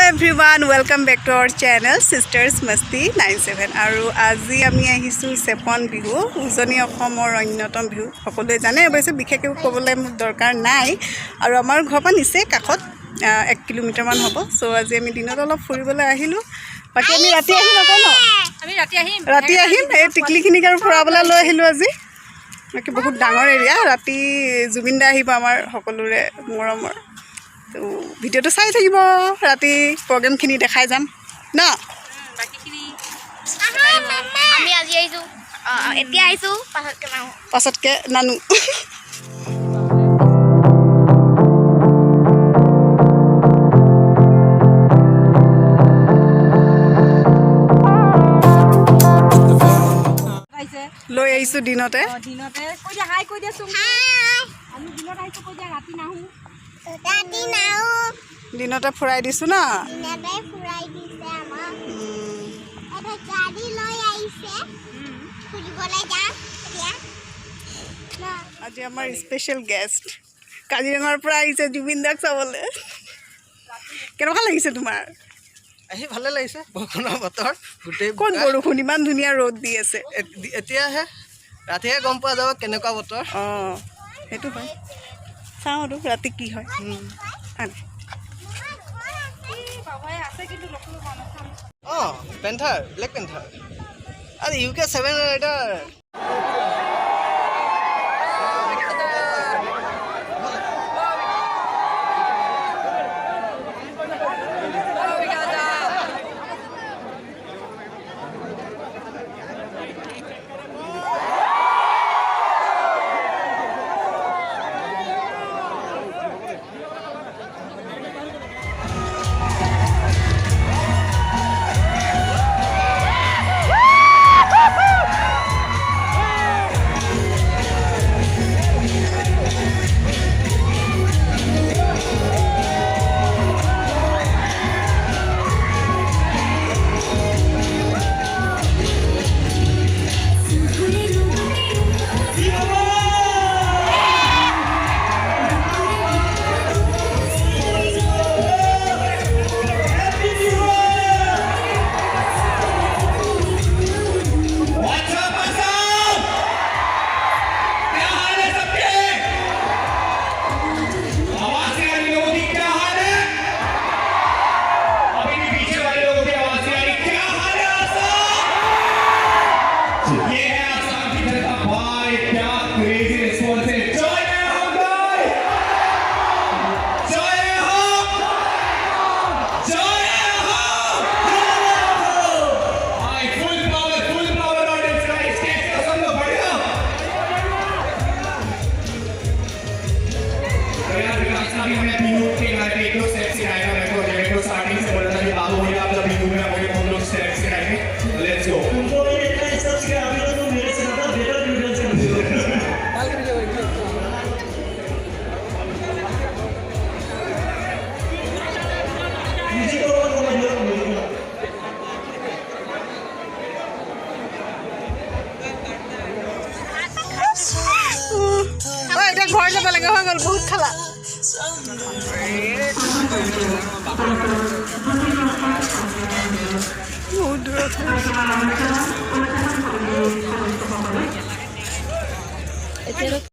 everyone, welcome back to our channel Sisters Masti 97 আৰু আজি আমি আহিছো চেপন বিহু উজনি অসমৰ অন্যতম বিহু সকলোৱে জানে অৱশ্যে বিশেষকৈ ক'বলৈ মোৰ দৰকাৰ নাই আৰু আমাৰ ঘৰ পৰা নিচে কাষত 1 কিলোমিটাৰ মান হ'ব সো আজি আমি দিনত অলপ ফুৰিবলৈ আহিলো বাকি আমি ৰাতি আহিম আকৌ ন আমি ৰাতি আহিম এই টিকলিখিনিক আৰু ফুৰাবলৈ লৈ আহিলো আজি বাকি বহুত ডাঙৰ এৰিয়া ৰাতি জুবিনদা আহিব আমাৰ সকলোৰে মৰমৰ তো ভিডিওটো চাই থাকিব ৰাতি প্ৰগ্ৰামখিনি দেখাই যাম না বাকিখিনি আমি আজি আহিছো এতিয়া আহিছো পাছতকে নানু লৈ আহিছো দিনতে কৈ দিয়া হাই কৈ দিয়া চোন আমি দিনত আহিছো কৈ দিয়া ৰাতি নাহো দিনতে ফুৰাই দিছো না আজি আমাৰ স্পেচিয়েল গেষ্ট কাজিৰঙাৰ পৰা আহিছে জুবিনদাক চাবলৈ কেনেকুৱা লাগিছে তোমাৰ আহি ভালে লাগিছে বৰষুণৰ বতৰ গোটেই কোন বৰষুণ ইমান ধুনীয়া ৰ'দ দি আছে এতিয়াহে ৰাতিহে গম পোৱা যাব কেনেকুৱা বতৰ অঁ সেইটো হয় চাওঁ আৰু ৰাতি কি হয় অঁ পেন্থাৰ ব্লেক পেন্থাৰ আৰু UK 7 ৰাইডাৰ ঘৰ যাব লাগে হৈ গ'ল বহুত খালা বহুত দূৰত এতিয়াতো